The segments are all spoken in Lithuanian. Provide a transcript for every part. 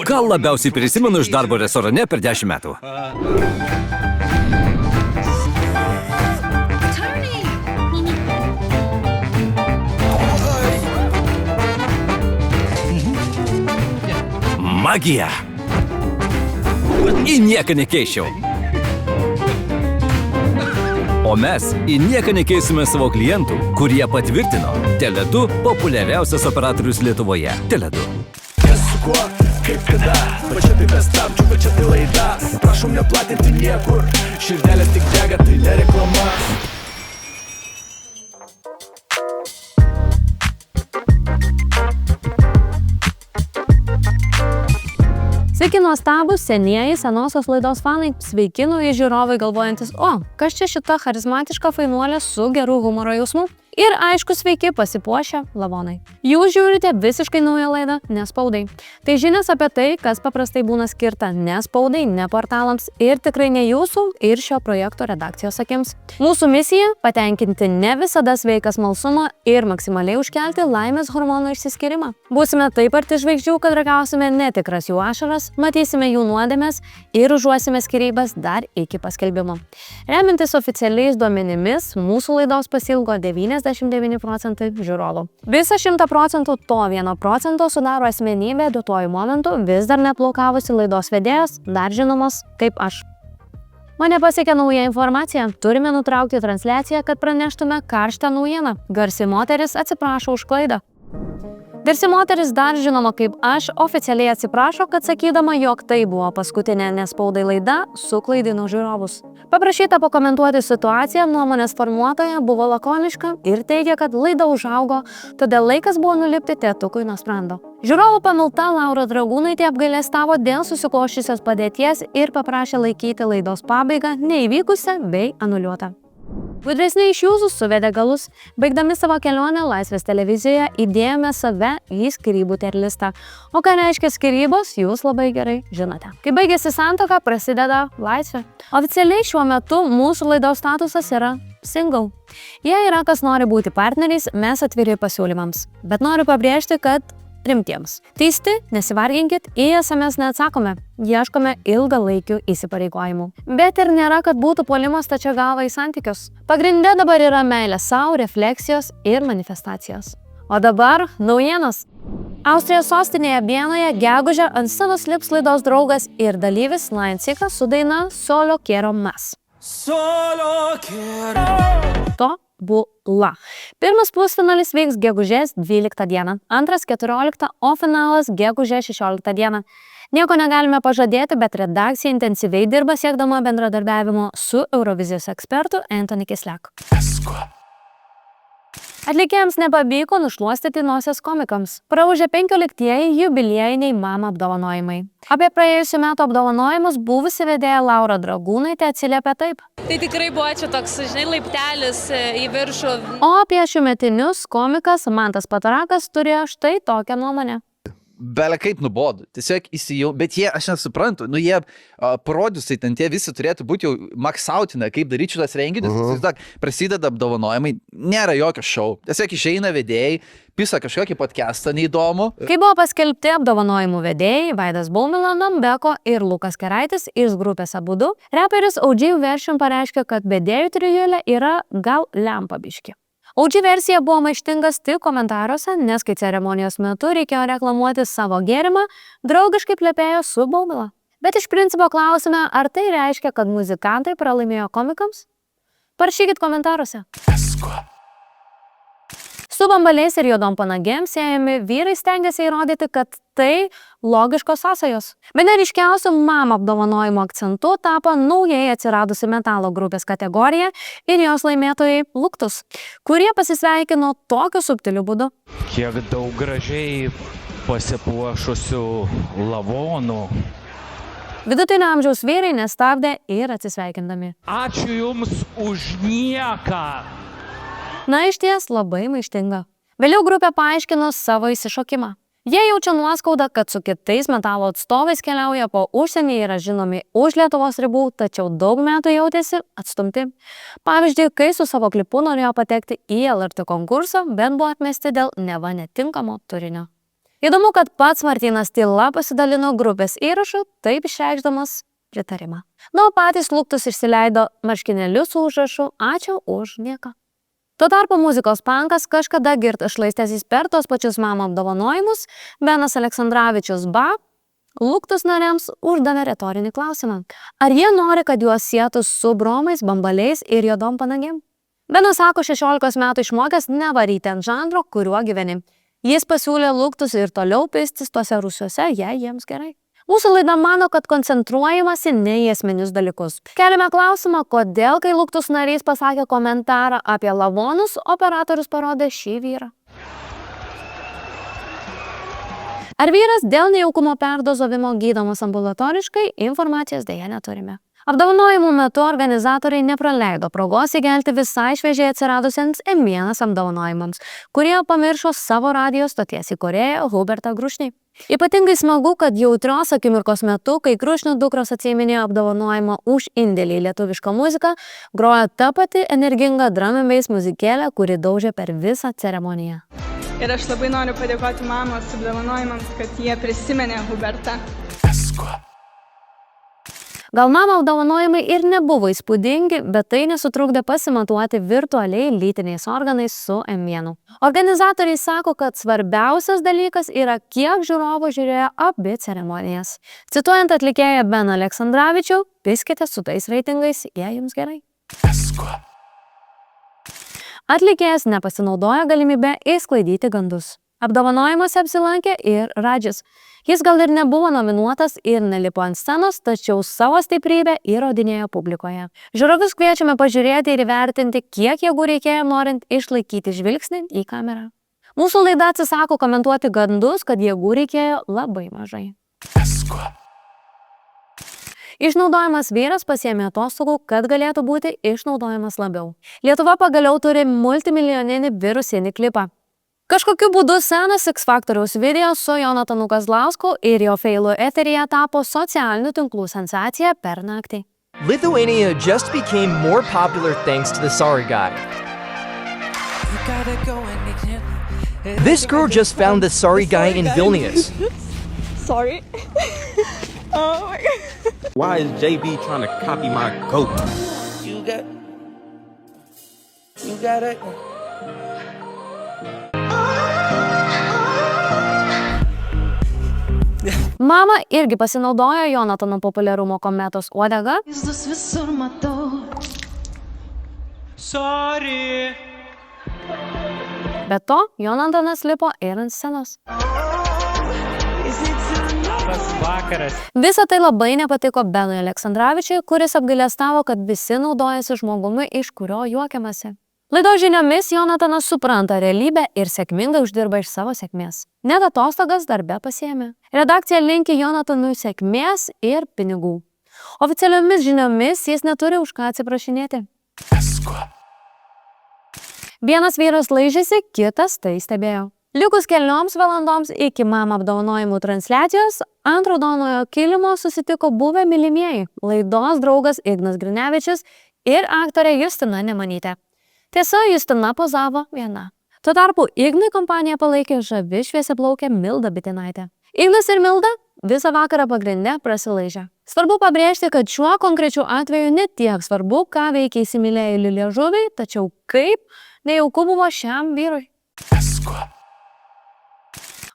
Ką labiausiai prisimenu iš darbo restorane per 10 metų? Magija! Į nieką nekeičiau. O mes į nieką nekeisime savo klientų, kurie patvirtino Tele2 populiariausias operatorius Lietuvoje. Tele2. Kas su kuo, kaip kada, va čia tai mes stabdžių, va čia tai laida. Prašom neplatinti niekur, širdelės tik dega, tai ne reklama. Sveiki nuostabus, senieji senosios laidos fanai, sveiki nauji žiūrovai galvojantis, kas čia šita charizmatiška fainuolė su geru humoro jausmu? Ir aišku, sveiki pasipuošę lavonai. Jūs žiūrite visiškai naują laidą Nespaudai. Tai žinias apie tai, kas paprastai būna skirta ne spaudai, ne portalams ir tikrai ne jūsų ir šio projekto redakcijos akims. Mūsų misija – patenkinti ne visada sveiką smalsumą ir maksimaliai užkelti laimės hormonų išsiskyrimą. Būsime taip arti žvaigždžių, kad ragausime netikras jų ašaras, matysime jų nuodėmes ir užuosime skyrybas dar iki paskelbimo. Remintis oficialiais duomenimis, mūsų laidos pasilgo 99 procentai žiūrovų. Visą 100% to 1% sudaro asmenybė duotuoju momentu vis dar neplaukavusi laidos vedėjas, dar žinomas kaip aš. Mane pasiekė nauja informacija, turime nutraukti transliaciją, kad praneštume karštą naujieną. Garsi moteris atsiprašo už klaidą. Garsi moteris, dar žinoma kaip aš, oficialiai atsiprašo, kad sakydama, jog tai buvo paskutinė Nespaudai laida, suklaidino žiūrovus. Paprašyta pakomentuoti situaciją, nuomonės formuotoja buvo lakoniška ir teigia, kad laida užaugo, todėl laikas buvo nulipti tėtukui nuo sprando. Žiūrovų pamilta Laura Dragūnaitė apgailestavo dėl susikloščiusios padėties ir paprašė laikyti laidos pabaigą neįvykusią bei anuliuotą. Gudresni iš jūsų suvedė galus. Baigdami savo kelionę Laisvės televizijoje įdėjome save į skyrybų terlistą. O ką reiškia skyrybos, jūs labai gerai žinote. Kai baigėsi santuoka, prasideda laisvė. Oficialiai šiuo metu mūsų laidos statusas yra single. Jei yra kas nori būti partneriais, mes atviri pasiūlymams. Bet noriu pabrėžti, kad rimtiems. Teisti, nesivarginkit, į SMS neatsakome, ieškome ilgalaikių įsipareigojimų. Bet ir nėra, kad būtų puolimas stačia galva į santykius. Pagrinde dabar yra meilė sau, refleksijos ir manifestacijos. O dabar naujienos. Austrijos sostinėje Vienoje gegužę ant scenos lips laidos draugas ir dalyvis Lancikas su daina Solo quiero más. Solo quiero. Tobula. Pirmas pusfinalis vyks gegužės 12 dieną, antras 14, o finalas gegužės 16 dieną. Nieko negalime pažadėti, bet redakcija intensyviai dirba siekdama bendradarbiavimo su Eurovizijos ekspertu Anthony Kislek. Atlikėjams nepavyko nušluostyti nosies komikams. Praūžė 15-ieji jubiliejiniai MAMA apdovanojimai. Apie praėjusių metų apdovanojimus buvusi vedėja Laura Dragūnaitė atsiliepė taip. Tai tikrai buvo čia toks, laiptelis į viršų. O apie šiųmetinius komikas Mantas Patarakas turėjo štai tokią nuomonę. Belia kaip nubodu, tiesiog įsijau, bet jie, aš nesuprantu, jie parodysai ten tie visi turėtų būti jau maksautina, kaip daryti šitas renginius, prasideda apdovanojimai, nėra jokio šou, tiesiog išeina vedėjai, pisa kažkokį podcastą neįdomu. Kai buvo paskelbti apdovanojimų vedėjai Vaidas Baumila, Nambeko ir Lukas Keraitis iš grupės Abudu, reperis OG Version pareiškė, kad vedėjų trijulė yra gal lempabiški. OG versija buvo maištingas tik komentaruose, nes kai ceremonijos metu reikėjo reklamuoti savo gėrimą, draugiškai plepėjo su Baumila. Bet iš principo klausime, ar tai reiškia, kad muzikantai pralaimėjo komikams? Parašykit komentaruose. Su bambaliais ir juodom panagėm siejami vyrai stengiasi įrodyti, kad tai logiškos sąsajos. Bene ryškiausių MAMA apdovanojimo akcentu tapo naujai atsiradusi metalo grupės kategorija ir jos laimėtojai Luktus, kurie pasisveikino tokiu subtiliu būdu. Kiek daug gražiai pasipuošusių lavonų. Vidutinio amžiaus vyrai nestabdė ir atsisveikindami. Ačiū Jums už nieką. Na, išties labai maištinga. Vėliau grupė paaiškino savo įsišokimą. Jie jaučia nuoskaudą, kad su kitais metalo atstovais keliauja po užsienį, yra žinomi už Lietuvos ribų, tačiau daug metų jautėsi atstumti. Pavyzdžiui, kai su savo klipu norėjo patekti į LRT konkursą, bet buvo atmesti dėl neva netinkamo turinio. Įdomu, kad pats Martynas tyla pasidalino grupės įrašu, taip išreikšdamas pritarimą. Na, o patys Luktus išsileido marškinėlius su užrašu "Ačiū už nieką". Tuo tarpu muzikos pankas kažkada šlaistęsis per tos pačius mamo apdovanojimus, Benas Aleksandravičius Luktus nariams uždavė retorinį klausimą. Ar jie nori, kad juos sietų su bromais, bambaliais ir juodom panagėm? Benas sako 16 metų išmokęs nevaryti ant žanro, kuriuo gyveni. Jis pasiūlė Luktus ir toliau pistis tuose rūsiuose, jei jiems gerai. Mūsų laida mano, kad koncentruojamasi ne į esminius dalykus. Keliame klausimą, kodėl, kai Luktus narys pasakė komentarą apie lavonus, operatorius parodė šį vyrą. Ar vyras dėl nejaukumo perdozavimo gydomas ambulatoriškai, informacijos deja neturime. Apdovanojimų metu organizatoriai nepraleido progos įgelti visai šviežiai atsiradusiems M1 apdovanojimams, kurie pamiršo savo radijo stoties įkūrėją Hubertą Grušnį. Ypatingai smagu, kad jautrios akimirkos metu, kai Grušnio dukros atsiiminėjo apdovanojimą už indėlį į lietuvišką muziką, grojo ta pati energinga drum and bass muzikėlė, kuri daužė per visą ceremoniją. Ir aš labai noriu padėkoti mamos apdovanojimams, kad jie prisiminė Hubertą. Gal mamo apdovanojimai ir nebuvo įspūdingi, bet tai nesutrukdė pasimatuoti virtualiai lytiniais organais su M1. Organizatoriai sako, kad svarbiausias dalykas yra, kiek žiūrovų žiūrėjo abi ceremonijas. Cituojant atlikėją Beną Aleksandravičių, piskite su tais reitingais, jei jums gerai. Atlikėjas nepasinaudojo galimybę išsklaidyti gandus. Apdovanojimuose apsilankė ir Radžis. Jis gal ir nebuvo nominuotas ir nelipo ant scenos, tačiau savo stiprybę įrodinėjo publikoje. Žiūrovus kviečiame pažiūrėti ir įvertinti, kiek jėgų reikėjo norint išlaikyti žvilgsnį į kamerą. Mūsų laida atsisako komentuoti gandus, kad jėgų reikėjo labai mažai. Išnaudojamas vyras pasiėmė atostogų, kad galėtų būti išnaudojamas labiau. Lietuva pagaliau turi multimilijoninį virusinį klipą. Kažkokiu būdu senas X Faktoriaus video su Jonatanu Kazlausku ir jo feilu eteryje tapo socialinių tinklų sensacija per naktį. Lithuania just became more popular thanks to the Sorry Guy. This girl just found the Sorry Guy in Vilnius. Sorry. Oh my God. Why is JB trying to copy my coat? You got it. Mama irgi pasinaudojo Jonatano populiarumo kometos uodega. Sorry. Be to, Jonatanas lipo ir ant scenos. Vakaras. Visa tai labai nepatiko Benui Aleksandravičiui, kuris apgailestavo, kad visi naudojasi žmogumi, iš kurio juokiamasi. Laidos žiniomis Jonatanas supranta realybę ir sėkmingai uždirba iš savo sėkmės. Net atostogas darbe pasiėmė. Redakcija linki Jonatanui sėkmės ir pinigų. Oficialiomis žiniomis jis neturi už ką atsiprašinėti. Vienas vyras laižėsi, kitas tai stebėjo. Likus kelioms valandoms iki mama apdovanojimų transliacijos, ant raudonojo kilimo susitiko buvę mylimieji laidos draugas Ignas Grinevičius ir aktorė Justina Nemanytė. Tiesa, Justina pozavo viena. Tuo tarpu Ignui kompaniją palaikė žavi šviesiaplaukė Milda Bitinaitė. Ignas ir Milda visą vakarą pagrinde prasilaižė. Svarbu pabrėžti, kad šiuo konkrečiu atveju ne tiek svarbu, ką veikia įsimylėjėlių liežuviai, tačiau kaip nejauku buvo šiam vyrui.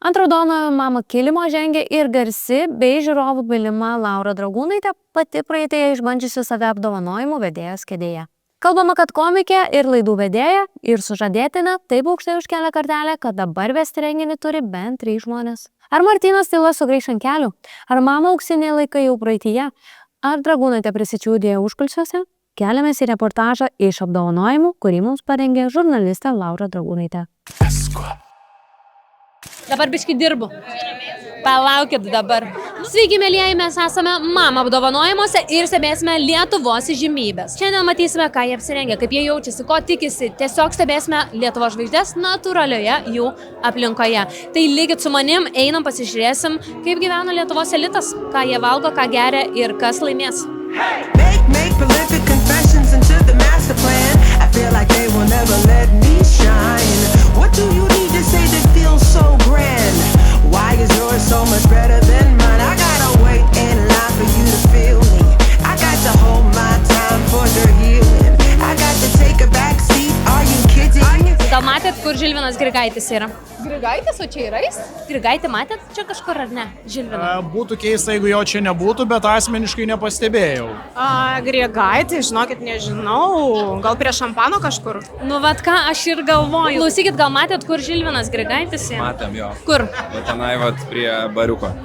Ant raudonojo mama kilimo žengė ir garsi bei žiūrovų mylima Laura Dragūnaitė, pati praeitėje išbandžiusi save apdovanojimų vedėjos kėdėje. Kalbama, kad komikė ir laidų vedėja ir sužadėtinė taip aukštai užkelia kartelę, kad dabar vesti renginį turi bent 3 žmonės. Ar Martynas Tyla sugrįš ant kelių? Ar mama auksiniai laikai jau praeityje? Ar Dragūnaitė prisičiūdėjo užkulsiuose? Keliamės į reportažą iš apdovanojimų, kurį mums parengė žurnalistė Laura Dragūnaitė. Dabar biškai dirbu. Palaukit dabar. Sveiki, mėlyjeji, mes esame mama apdovanojimuose ir stebėsime Lietuvos įžymybės. Šiandien matysime, ką jie apsirengia, kaip jie jaučiasi, ko tikisi. Tiesiog stebėsime Lietuvos žvaigždės natūralioje jų aplinkoje. Tai likit su manim, einam pasižiūrėsim, kaip gyvena Lietuvos elitas, ką jie valgo, ką geria ir kas laimės. Make prolific confessions into the master plan. I feel like they will never let me shine. What do you need to say that feels so grand? Why is yours so much better than mine? I gotta wait in line for you to feel me. I got to hold my time for your healing. I got to take a back seat. Are you kidding? Gal matėt, kur Žilvinas Grigaitis yra? Grigaitis, o čia yra jis? Grigaitį matėt čia kažkur ar ne? Žilviną. Būtų keista, jeigu jo čia nebūtų, bet asmeniškai nepastebėjau. Grigaitis, žinokit, nežinau. Gal prie šampano kažkur? Nu, vat ką aš ir galvoju. Klausykit, gal matėt, kur Žilvinas Grigaitis yra? Matėm jo. Kur? Va tenai vat prie bariuko.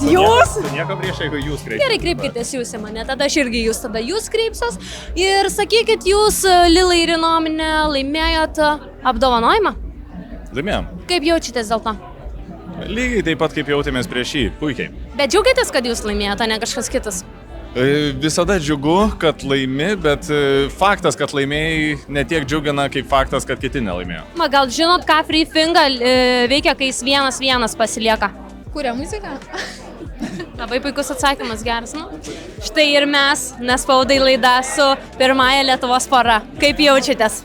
Jūs? Nieko prieš, jeigu jūs kreipėte. Gerai, kreipkitės jūs į mane, tada aš irgi jūs, tada jūs kreipsios. Ir sakykit, jūs, Lilai ir Inominė, laimėjot apdovanojimą? Laimėjom. Kaip jaučiatės dėl to? Lygiai taip pat, kaip jautėmės prieš jį. Puikiai. Bet džiaugiatės, kad jūs laimėjote, ne kažkas kitas? Visada džiugu, kad laimi, bet faktas, kad laimėjai, netiek džiugina, kaip faktas, kad kiti nelaimėjo. Gal žinot, ką Free Finga veikia, kai jis 1-1 pasilieka? Kuria muzika? Labai puikus atsakymas, geras. Nu, štai ir mes, Nespaudai laida su pirmąja Lietuvos pora. Kaip jaučiatės?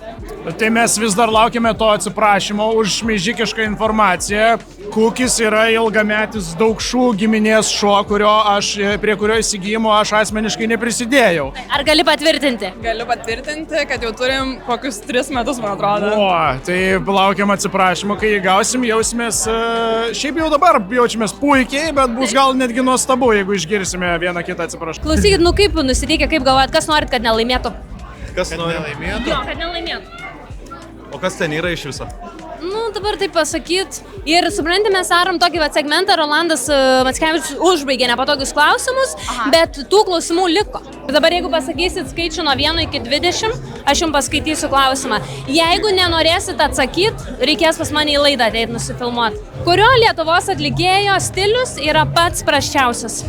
Tai mes vis dar laukime to atsiprašymo už šmeižikišką informaciją. Kukis yra ilgametis Daukšų giminės šuo, prie kurio įsigijimo aš asmeniškai neprisidėjau. Ar gali patvirtinti? Galiu patvirtinti, kad jau turim kokius 3 metus, man atrodo. O, tai laukiam atsiprašymo, kai jį gausim, jausimės, šiaip jau dabar jaučiamės puikiai, bet bus gal netgi nuostabu, jeigu išgirsime vieną kitą atsiprašymą. Klausykit, nu kaip nusiteikę, kaip galvojat, kas norit, kad nelaimėtų? Kas nori laimėti? Jo, kad nelaimėtų. O kas ten yra iš viso? Nu, dabar taip pasakyt. Ir suprantate, mes darom tokį segmentą, Rolandas Mackevičius užbaigė nepatogius klausimus, bet tų klausimų liko. Dabar jeigu pasakysit skaičių nuo 1 iki 20, aš jums paskaitysiu klausimą. Jeigu nenorėsit atsakyti, reikės pas mane į laidą ateit nusifilmuoti. Kurio Lietuvos atlikėjo stilius yra pats prasčiausias?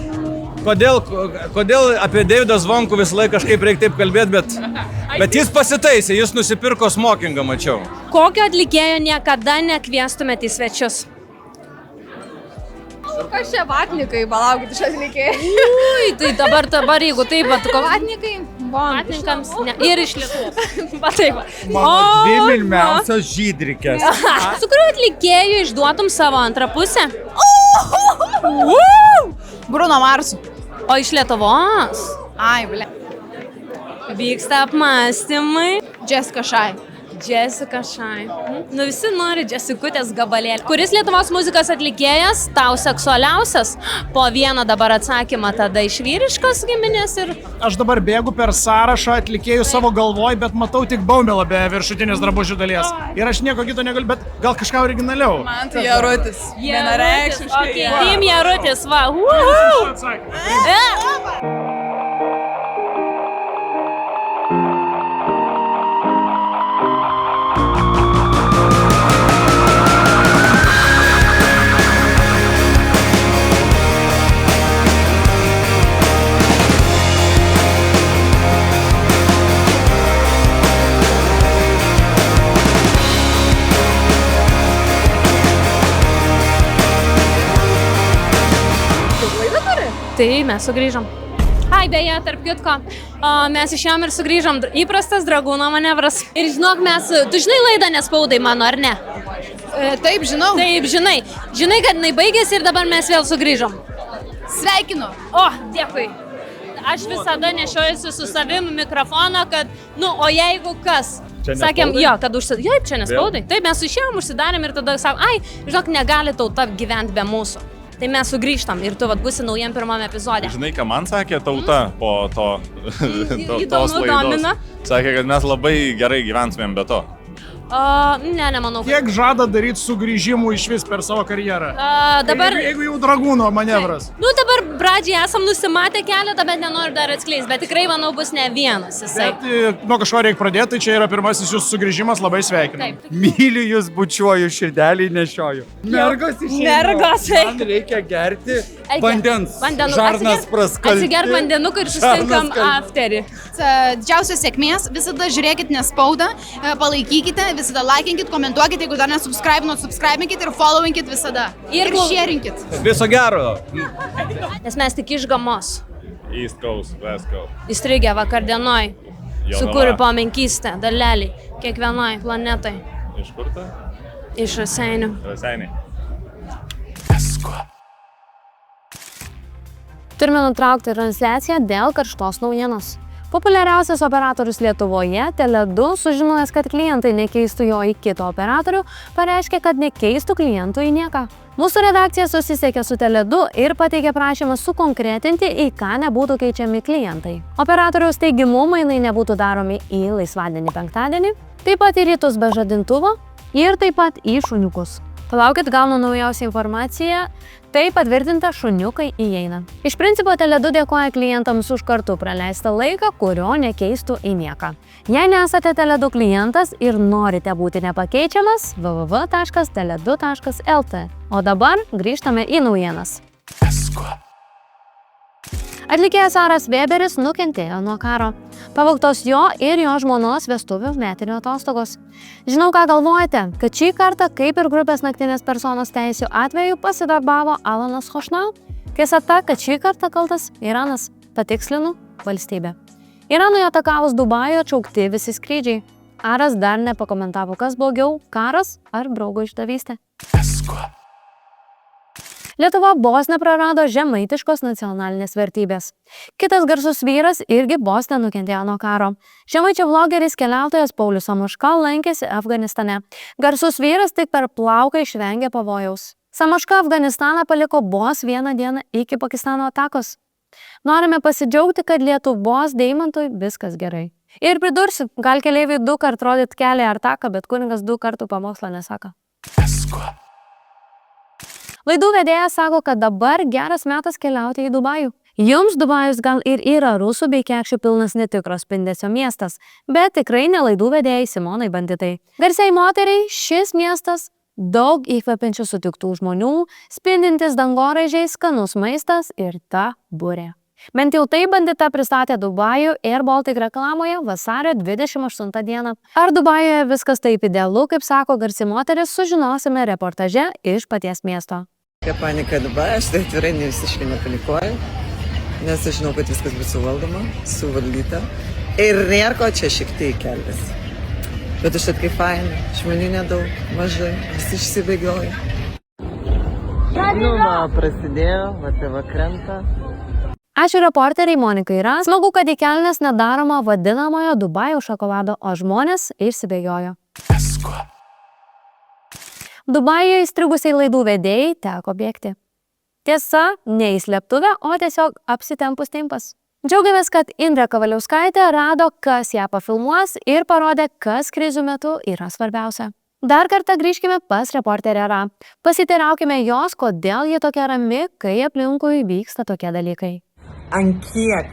Kodėl apie Deividą Zvonkų visą laiką kažkaip reikia taip kalbėti, bet jis pasitaisė, jis nusipirko smokingą, mačiau. Kokio atlikėjo niekada nekviestumėt į svečius? Kas čia vatnikai, palaukit iš atlikėjų? Ui, tai dabar jeigu taip, bet Vatnikai? vatnikams ne, ir iš Lietuvos. Va taip. Mano 2 mylimiausios žydrikės. Su kuriuo atlikėju išduotum savo antrą pusę? Bruno Marsu. O iš Lietuvos? Ai, ble. Vyksta apmąstymai. Jessica Shy. Jessica Shy. Nu visi nori Jessicutės gabalėlį. Kuris Lietuvos muzikos atlikėjas tau seksualiausias? Po vieną dabar atsakymą tada iš vyriškos giminės ir... Aš dabar bėgu per sąrašą atlikėjų savo galvoj, bet matau tik Baumelą be viršutinės drabužių dalies. Ir aš nieko kito negaliu, bet gal kažką originaliau. Man tai Jarutis. Vienareikšmiškai. Okay, Team Jarutis, va. Tai mes sugrįžom. Ai, beje, tarp kitko, mes išėjom ir sugrįžom. Įprastas dragūno manevras. Ir žinok, tu žinai laidą Nespaudai mano, ar ne? Taip, žinau. Taip, žinai. Žinai, kad jinai baigėsi ir dabar mes vėl sugrįžom. Sveikinu. O, dėkui. Aš visada nešiojusi su savim mikrofoną, kad, o jeigu kas. Sakėm, jo, kad jo, čia Nespaudai. Taip, mes išėjom, užsidarėm ir tada sakom, ai, žinok, negali tauta gyventi be mūsų. Tai mes sugrįžtam ir tu būsi naujam pirmam epizode. Žinai, ką man sakė tauta po tos laidos? Domina. Sakė, kad mes labai gerai gyventumėm be to. Ne, nemanau. Kiek žada daryti sugrįžimų iš vis per savo karjerą? Dabar... Jeigu jau dragūno manevras. Nu, dabar pradžiai esam nusimatę keletą, bet nenoriu dar atskleisti. Bet tikrai, manau, bus ne vienas jisai. Bet nuo kažko reikia pradėti, tai čia yra pirmasis jūsų sugrįžimas, labai sveikinu. Taip. Myliu jūs, bučiuoju, širdelį nešioju. Mergos išėjo. Mergos. Man reikia gerti Vandens. Žarnas praskalbti. Atsigerk vandenuką ir susitinkam afterį. Didžiausios sėkmės, visada žiūrėkit nespaudą, palaikykite, visada laikinkit, komentuokit, jeigu dar nesubscribinot, subscribinkit ir followinkit visada. Ir sharingit. Viso gero. Nes mes tik iš gamos. East Coast, West Coast. Įstrigę vakardienoj. Jonava. Sukūrė pamenkystę, dalelį, kiekvienoj planetai. Iš kur ta? Iš Raseinių. Raseiniai. Turime nutraukti transliaciją dėl karštos naujienos. Populiariausias operatorius Lietuvoje, Tele2, sužinojęs, kad klientai nekeistų jo į kitą operatorių, pareiškė, kad nekeistų klientų į nieką. Mūsų redakcija susisiekė su Tele2 ir pateikė prašymą sukonkretinti, į ką nebūtų keičiami klientai. Operatoriaus teigimu mainai nebūtų daromi į laisvadienį penktadienį, taip pat į rytus be žadintuvo ir taip pat į šuniukus. Palaukit, gaunu naujausią informaciją, tai patvirtinta šuniukai įeina. Iš principo Tele2 dėkoja klientams už kartu praleistą laiką, kurio nekeistų į nieką. Jei nesate Tele2 klientas ir norite būti nepakeičiamas, www.tele2.lt. O dabar grįžtame į naujienas. Atlikėjas Aras Weberis nukentėjo nuo karo. Pavogtos jo ir jo žmonos vestuvių metinių atostogos. Žinau, ką galvojate, kad šį kartą, kaip ir grupės naktinės personos teisių atveju, pasidarbavo Alanas Chošnau. Tiesa ta, kad šį kartą kaltas Iranas, patikslinu, valstybė. Iranui atakavus Dubajų atšaukti visi skrydžiai. Aras dar nepakomentavo, kas blogiau, karas ar draugo išdavystė. Lietuva Bosne prarado žemaitiškos nacionalinės vertybės. Kitas garsus vyras irgi Bosne nukentėjo nuo karo. Žemaičio vlogeris keliautojas Paulius Samoška lankėsi Afganistane. Garsus vyras tik per plauką išvengė pavojaus. Samoška Afganistaną paliko vos vieną dieną iki Pakistano atakos. Norime pasidžiaugti, kad Lietuvos deimantui viskas gerai. Ir pridursiu, gal keleiviai 2 kart rodyt kelią ar taką, bet kunigas 2 kartų pamokslą nesako. Laidų vedėjas sako, kad dabar geras metas keliauti į Dubajų. Jums Dubajus gal ir yra rusų bei kekšių pilnas netikro spindesio miestas, bet tikrai ne laidų vedėjai Simonai banditai. Garsiai moteriai šis miestas daug įkvepiančių sutiktų žmonių, spindintis dangoraižiais, skanus maistas ir ta burė. Bent jau tai bandita pristatė Dubajų Air Baltic reklamoje vasario 28 dieną. Ar Dubajuje viskas taip idealu, kaip sako garsi moteris, sužinosime reportaže iš paties miesto. Panika Dubaje, aš tai atvirai visiškai nepanikuoju, nes aš žinau, kad viskas bus suvaldoma, suvaldyta ir nėra ko čia šiek tiek keltis. Bet užtat kaip faina, žmonių nedaug, mažai, visi išsibėgioja. Prasidėjo, va krenta. Ačiū reporteriai Monikai Ras. Smagu, kad į kelnes nedaroma vadinamojo Dubajaus šokolado, o žmonės išsibėgiojo. Dubajuje įstrigusiai laidų vedėjai teko bėgti. Tiesa, ne į slėptuvę, o tiesiog apsitempus timpas. Džiaugiamės, kad Indrė Kavaliauskaitė rado, kas ją pafilmuos ir parodė, kas krizių metu yra svarbiausia. Dar kartą grįžkime pas reporterę Ra. Pasiteiraukime jos, kodėl ji tokia rami, kai aplinkui vyksta tokie dalykai. Ant kiek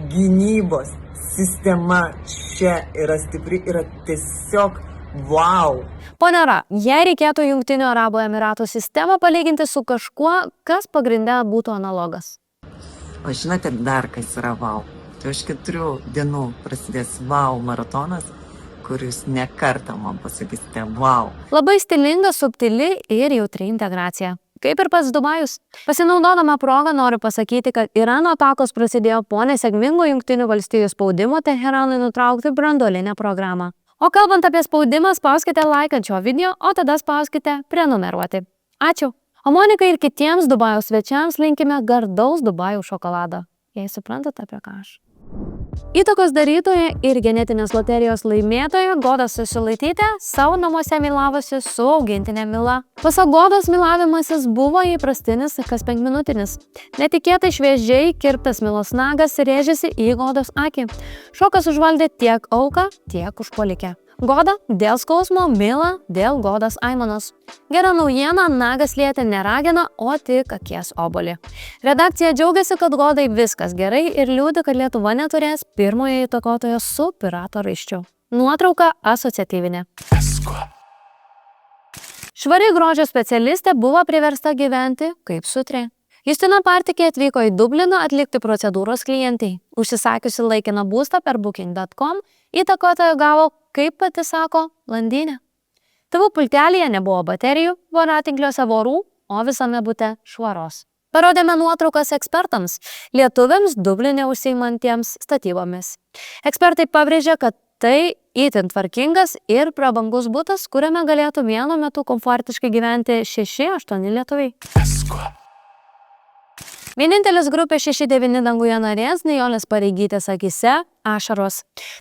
gynybos sistema čia yra stipri, yra tiesiog wow. Pone Ra, jei reikėtų Jungtinių Arabų Emiratų sistemą palyginti su kažkuo, kas pagrinde būtų analogas? O žinote dar kas yra wow? Tai už 4 dienų prasidės wow maratonas, kuris ne kartą man pasakysite wow. Labai stilinga, subtili ir jautri integracija. Kaip ir pats Dubajus. Pasinaudodama progą noriu pasakyti, kad Irano atakos prasidėjo po nesėkmingo Jungtinių valstijų spaudimo Teheranui nutraukti branduolinę programą. O kalbant apie spaudimą, spauskite like ant šio video, o tada spauskite prenumeruoti. Ačiū. O Monikai ir kitiems Dubajaus svečiams linkime gardaus Dubajaus šokolado. Jei suprantate, apie ką aš. Įtakos darytoja ir genetinės loterijos laimėtoja Goda Susilaitytė savo namuose mylavosi su augintinė Mila. Pasak Godos, mylavimasis buvo įprastinis kas 5 minutinis. Netikėtai šviežiai kirptas Milos nagas rėžėsi į Godos akį. Šokas užvaldė tiek auką, tiek užpuolikę. Goda dėl skausmo, Mila dėl Godos aimanos. Gera naujiena, nagas lietė ne rageną, o tik akies obuolį. Redakcija džiaugiasi, kad Godai viskas gerai ir liūdi, kad Lietuva neturės pirmojo įtakotojo su pirato raiščiu. Nuotrauka asociatyvinė. Švari grožio specialistė buvo priversta gyventi kaip sutrė. Justina Partikė atvyko į Dubliną atlikti procedūros klientai. Užsisakiusi laikiną būstą per booking.com, įtakotoja gavo, kaip pati sako, landinę. Tavo pultelėje nebuvo baterijų, voratinkliuose vorų, o visame bute švaros. Parodėme nuotraukas ekspertams, lietuviams Dubline užsiimantiems statybomis. Ekspertai pabrėžė, kad tai itin tvarkingas ir prabangus butas, kuriame galėtų vienu metu komfortiškai gyventi 6-8 lietuviai. Vienintelis grupė 6-9 danguje narės Nijolės Pareigytės akyse ašaros.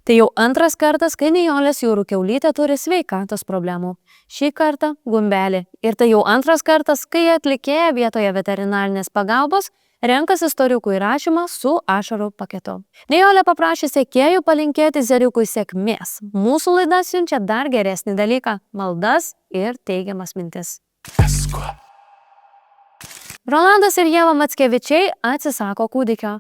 Tai jau antras kartas, kai Nijolės Jūrų kiaulytė turi sveikatos problemų. Šį kartą gumbelį. Ir tai jau antras kartas, kai atlikėja vietoje veterinarinės pagalbos renkasi storiukų įrašymą su ašarų paketu. Nijolė paprašė sekėjų palinkėti zeriukui sėkmės. Mūsų laida siunčia dar geresnį dalyką – maldas ir teigiamas mintis. Rolandas ir Ieva Mackevičiai atsisako kūdikio.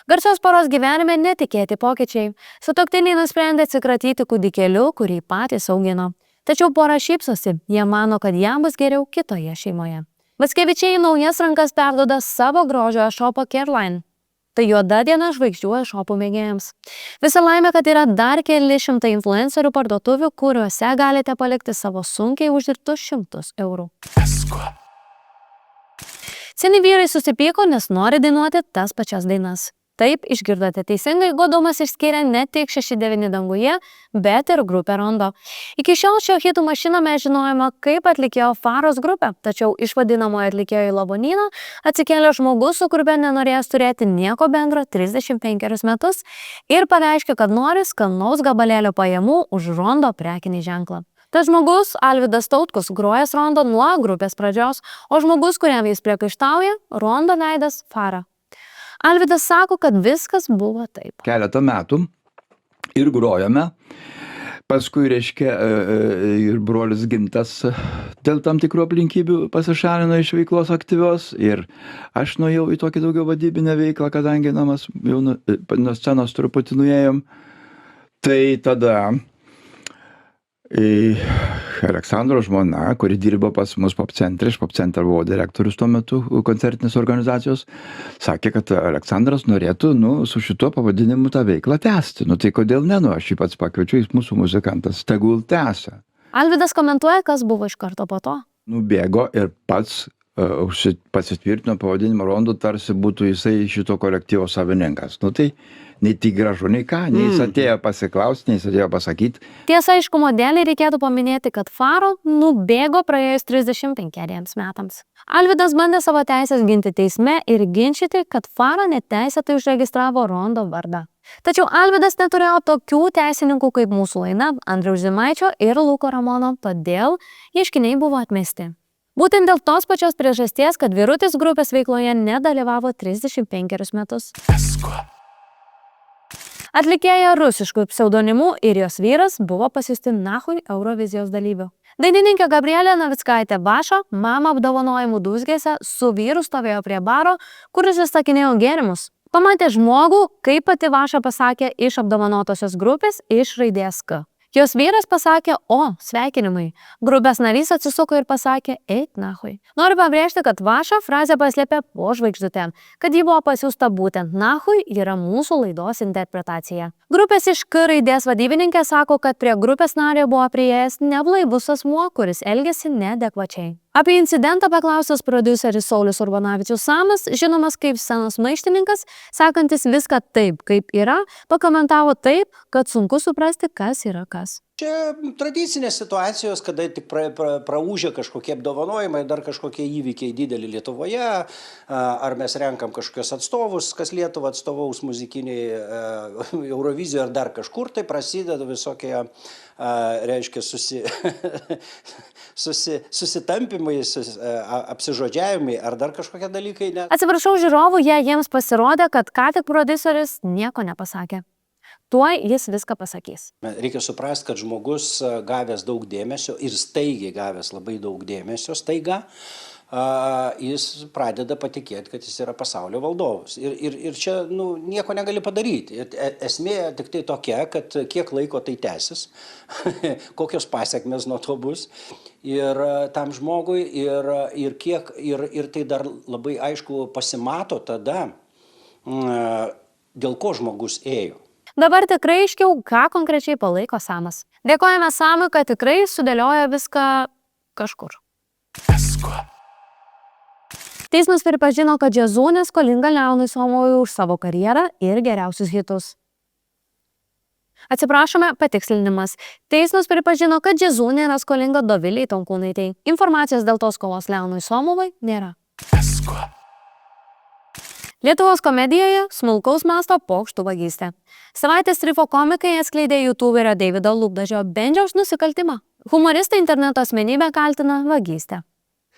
Garsios poros gyvenime netikėti pokyčiai. Sutuoktiniai nusprendė atsikratyti kūdikėliu, kurį patys augino. Tačiau pora šypsosi, jie mano, kad jam bus geriau kitoje šeimoje. Mackevičiai naujas rankas perduoda savo grožio e-shopo Careline. Tai juoda diena žvaigždžių e-shopų mėgėjams. Visa laimė, kad yra dar keli šimtai influencerių parduotuvių, kuriuose galite palikti savo sunkiai uždirbtus 100 eurų. Seni vyrai susipyko, nes nori dainuoti tas pačias dainas. Taip, išgirdote teisingai, Godumas išskyrė ne tik 6-9 danguje, bet ir grupę Rondo. Iki šiol šio hitų mašiną mes žinojame kaip atlikėjo Faros grupę, tačiau iš vadinamojo atlikėjo į Lavonyną atsikėlė žmogus, su kuriuo nenorėjęs turėti nieko bendro 35 metus ir pareiškė, kad nori skanaus gabalėlio pajamų už Rondo prekinį ženklą. Tas žmogus, Alvydas Tautkus, grojęs Rondo nuo grupės pradžios, o žmogus, kuriam jis priekaištauja, Rondo veidas Fara. Alvydas sako, kad viskas buvo taip. Keletą metų ir grojame. Paskui, reiškia, ir brolis Gintas dėl tam tikrų aplinkybių pasišalino iš veiklos aktyvios ir aš nuėjau į tokį daugiau vadybinę veiklą, kadangi namas jau nuo scenos truputį nuėjom. Tai tada Aleksandro žmona, kuri dirbo pas mus Pop centre, iš Pop centro buvo direktorius tuo metu koncertinės organizacijos, sakė, kad Aleksandras norėtų su šituo pavadinimu tą veiklą tęsti. Tai kodėl ne? Aš jį pats pakviečiu, jis mūsų muzikantas, tegul tęsia. Alvydas komentuoja, kas buvo iš karto po to. Nubėgo ir pats pasitvirtino pavadinimą Rondo, tarsi būtų jisai šito kolektyvo savininkas. Tai nei tik gražu, nei ką, nei jis atėjo pasiklausti, nei jis atėjo pasakyti. Tiesa, aiškumo dėlei reikėtų paminėti, kad Faro nubėgo praėjus 35 metams. Alvydas bandė savo teisės ginti teisme ir ginčyti, kad Fara neteisėtai užregistravo Rondo vardą. Tačiau Alvydas neturėjo tokių teisininkų kaip mūsų laida, Andriaus Žemaičio ir Luko Ramono, todėl ieškiniai buvo atmesti. Būtent dėl tos pačios priežasties, kad vyrutis grupės veikloje nedalyvavo 35 metus. Atlikėja rusiškų pseudonimų ir jos vyras buvo pasiųsti nachui Eurovizijos dalyvių. Dainininkė Gabrielė Navickaitė Baša mamą apdovanojimų dūzgėse su vyru stovėjo prie baro, kuris įsakinėjo gėrimus. Pamatė žmogų, kaip pati Baša pasakė iš apdovanotosios grupės iš raidės K. Jos vyras pasakė, sveikinimai. Grupės narys atsisuko ir pasakė, eik nachui. Noriu pabrėžti, kad Vaša frazę paslėpė po žvaigždutėm, kad ji buvo pasiųsta būtent nachui yra mūsų laidos interpretacija. Grupės iš K raidės vadybininkė sako, kad prie grupės nario buvo priėjęs neblaivus asmuo, kuris elgėsi neadekvačiai. Apie incidentą paklaustas prodiuseris Saulius Urbanavičius Samas, žinomas kaip scenos maištininkas, sakantis viską taip, kaip yra, pakomentavo taip, kad sunku suprasti, kas yra kas. Čia tradicinės situacijos, kada tik praūžia kažkokie apdovanojimai, dar kažkokie įvykiai dideli Lietuvoje, ar mes renkam kažkokios atstovus, kas Lietuvą atstovaus muzikiniai Eurovizijoje ar dar kažkur, tai prasideda visokie, reiškia, susitampimai, apsižodžiavimai ar dar kažkokie dalykai. Atsiprašau žiūrovų, jei jiems pasirodė, kad ką tik prodiuseris nieko nepasakė. Tuoj jis viską pasakys. Reikia suprasti, kad žmogus gavęs daug dėmesio ir staigiai gavęs labai daug dėmesio, staiga, jis pradeda patikėti, kad jis yra pasaulio valdovas. Ir čia nieko negali padaryti. Esmė tik tai tokia, kad kiek laiko tai tęsis, kokios pasiekmes nuo to bus ir tam žmogui ir tai dar labai aišku pasimato tada, dėl ko žmogus ėjo. Dabar tikrai aiškiau, ką konkrečiai palaiko Samas. Dėkojame Samui, kad tikrai sudėlioja viską kažkur. Teismas pripažino, kad Jazūnė skolinga Leonui Somovui už savo karjerą ir geriausius hitus. Atsiprašome, patikslinimas. Teismas pripažino, kad Jazūnė yra skolinga Dovilei Tonkūnaitei. Informacijos dėl tos skolos Leonui Somovui nėra. Lietuvos komedijoje smulkaus masto pokštų vagystė. Savaitės Rifo komikai atskleidė YouTuberio Deivido Lūpdažio Bendžiaus nusikaltimą. Humoristai interneto asmenybę kaltina vagystę.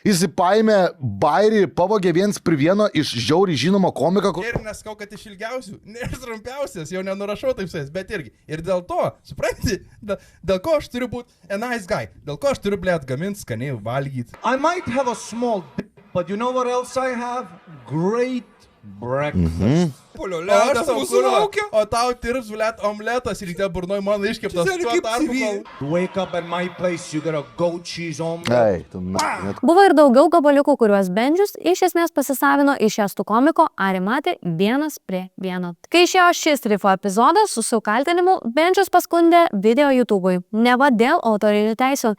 Jis paėmė bairį ir pavogė 1:1 iš žiauriai žinomo komiko. Ir neskau, kad iš ilgiausių, nėra trumpiausias, jau nenurašau taip savęs, bet irgi. Ir dėl to, supranti, dėl ko aš turiu būti a nice guy, dėl ko aš turiu, blėt, gaminti skaniai valgyti. I might have a small but you know what else I have? Great breakfast. Aš mūsų laukiu, o tau tirps, blėt, omletas ir ryte burnoj mano iškeptas. Wake up at my place, you got a goat cheese omelet. Buvo ir daugiau gabaliukų, kuriuos Bendžius iš esmės pasisavino iš estų komiko Arimatį 1:1. Kai išėjo šis Rifo epizodas su kaltinimu, Bendžius paskundė video YouTube'ui, neva dėl autorinių teisių.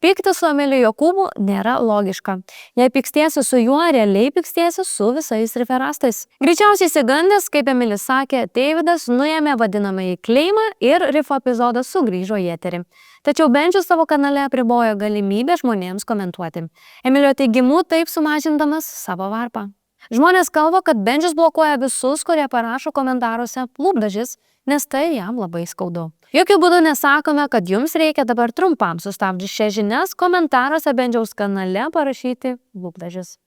Pykti su Emiliu Jokūbu nėra logiška. Jei pykstiesi su juo, realiai pykstiesi su visais riferastais. Greičiausiai įsigandęs, kaip Emilis sakė, Deividas nuėmė vadinamąjį kleimą ir Rifo epizodas sugrįžo į eterį. Tačiau Bendžius savo kanale apribojo galimybę žmonėms komentuoti. Emilio teigimu taip sumažindamas savo varpą. Žmonės kalba, kad Bendžius blokuoja visus, kurie parašo komentaruose Lūpdažis, nes tai jam labai skaudu. Jokių būdų nesakome, kad jums reikia dabar trumpam sustabdžius šias žinias komentaruose Bendžiaus kanale parašyti Lūpdažis.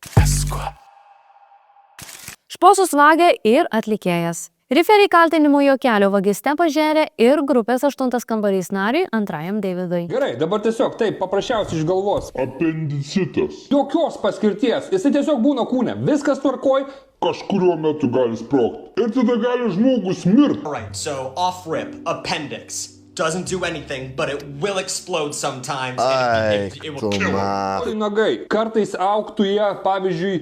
Šposus vagė ir atlikėjas. Riferiai kaltinimų juokelio vagyste pažėrė ir grupės 8 kambarys nariui antrajam Deividui. Gerai, dabar tiesiog taip paprasčiausiai iš galvos. Apendicitas. Jokios paskirties, jisai tiesiog būna kūne, viskas tvarkoj. Kažkuriuo metu gali sprogti. Ir tada gali žmogus mirti. Alright, so off-rip, appendix. Doesn't do anything, but it will explode sometimes. It will kill him. Nagai, kartais augtų jie, pavyzdžiui,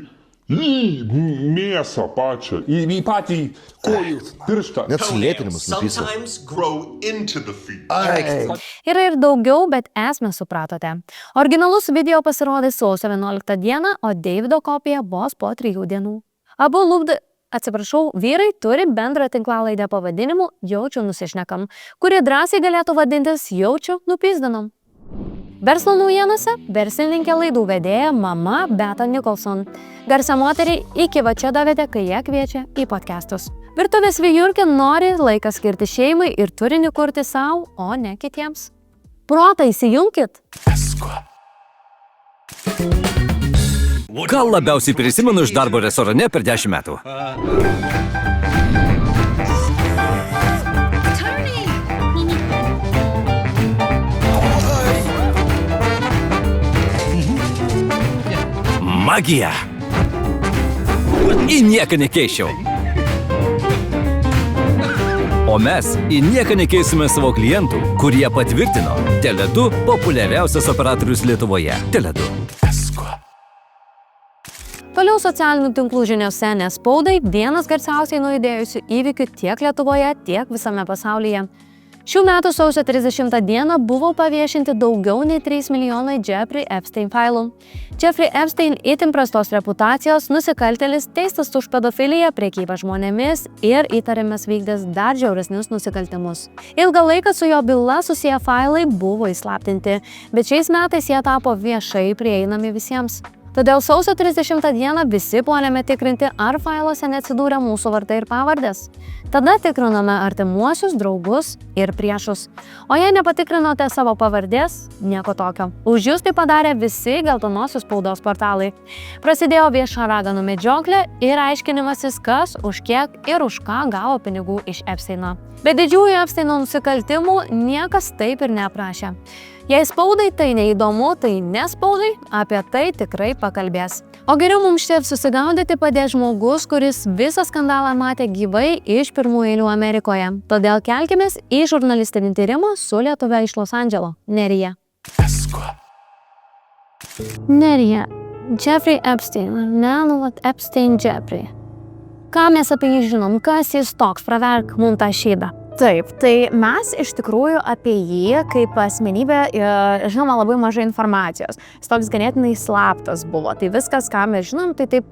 mėsą pačią. Į patį kojų pirštą. Net sulėtinimus nupisa. Sometimes grow into the feet. Yra ir daugiau, bet esmę supratote. Originalus video pasirodys sausio 11 dieną, o Deivido kopija vos po 3 dienų. Abu vyrai turi bendrą tinklalaidę pavadinimu Jaučiu nusišnekam, kuri drąsiai galėtų vadintis Jaučiu nupizdinom. Verslo naujienose verslininkė laidų vedėja mama Beata Nicholson. Garsią moterį iki va čia davėte, kai jie kviečia į podcastus. Virtuvės vijurkė nori laiką skirti šeimai ir turinį kurti savo, o ne kitiems. Protą įsijunkit! Ką labiausiai prisimenu iš darbo restorane per 10 metų? Magija. Į nieką nekeičiau. O mes į nieką nekeisime savo klientų, kurie patvirtino Tele2 populiariausias operatorius Lietuvoje. Tele2. Toliau socialinių tinklų žiniose, nes spaudai vienas garsiausiai nujudėjusių įvykių tiek Lietuvoje, tiek visame pasaulyje. Šių metų sausio 30 dieną buvo paviešinti daugiau nei 3 milijonai Jeffrey Epstein failų. Jeffrey Epstein itin prastos reputacijos nusikaltėlis teistas už pedofiliją, prekybą žmonėmis ir įtariamas vykdęs dar žiauresnius nusikaltimus. Ilgą laiką su jo byla susiję failai buvo įslaptinti, bet šiais metais jie tapo viešai prieinami visiems. Todėl sausio 30 dieną visi puolėme tikrinti, ar failuose neatsidūrė mūsų vardai ir pavardės. Tada tikrinome artimuosius, draugus ir priešus. O jei nepatikrinote savo pavardės, nieko tokio. Už jūs tai padarė visi geltonosios spaudos portalai. Prasidėjo vieša raganų medžioklė ir aiškinimasis, kas, už kiek ir už ką gavo pinigų iš Epsteino. Be didžiųjų Epsteino nusikaltimų niekas taip ir neaprašė. Jei spaudai tai neįdomu, tai nespaudai, apie tai tikrai pakalbės. O geriau mums čia susigaudyti padės žmogus, kuris visą skandalą matė gyvai iš pirmų eilių Amerikoje. Todėl kelkimės į žurnalistinį tyrimą su lietuve iš Los Andželo, Nerija. Nerija, Jeffrey Epstein, Epstein Jeffrey. Ką mes apie jį žinom, kas jis toks, praverk mums tą šydą. Taip, tai mes iš tikrųjų apie jį kaip asmenybę žinoma labai mažai informacijos. Jis toks ganėtinai slaptas buvo. Tai viskas, ką mes žinom, tai taip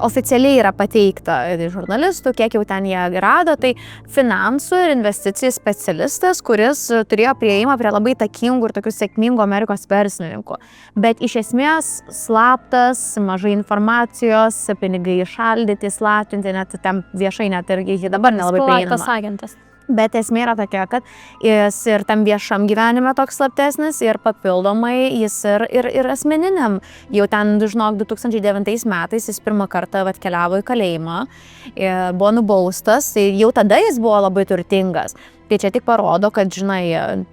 oficialiai yra pateikta žurnalistų, kiek jau ten jie rado, tai finansų ir investicijų specialistas, kuris turėjo prieimą prie labai takingų ir tokių sėkmingų Amerikos verslininkų. Bet iš esmės slaptas, mažai informacijos, pinigai išaldyti, slaptinti, net ten viešai net irgi dabar nelabai prieinama. Agentas. Bet esmė yra tokia, kad jis ir tam viešam gyvenime toks slaptesnis ir papildomai jis ir asmeniniam. Jau ten, žinok, 2009 metais jis pirmą kartą atkeliavo į kalėjimą, buvo nubaustas, jau tada jis buvo labai turtingas. Tai čia tik parodo, kad, žinai,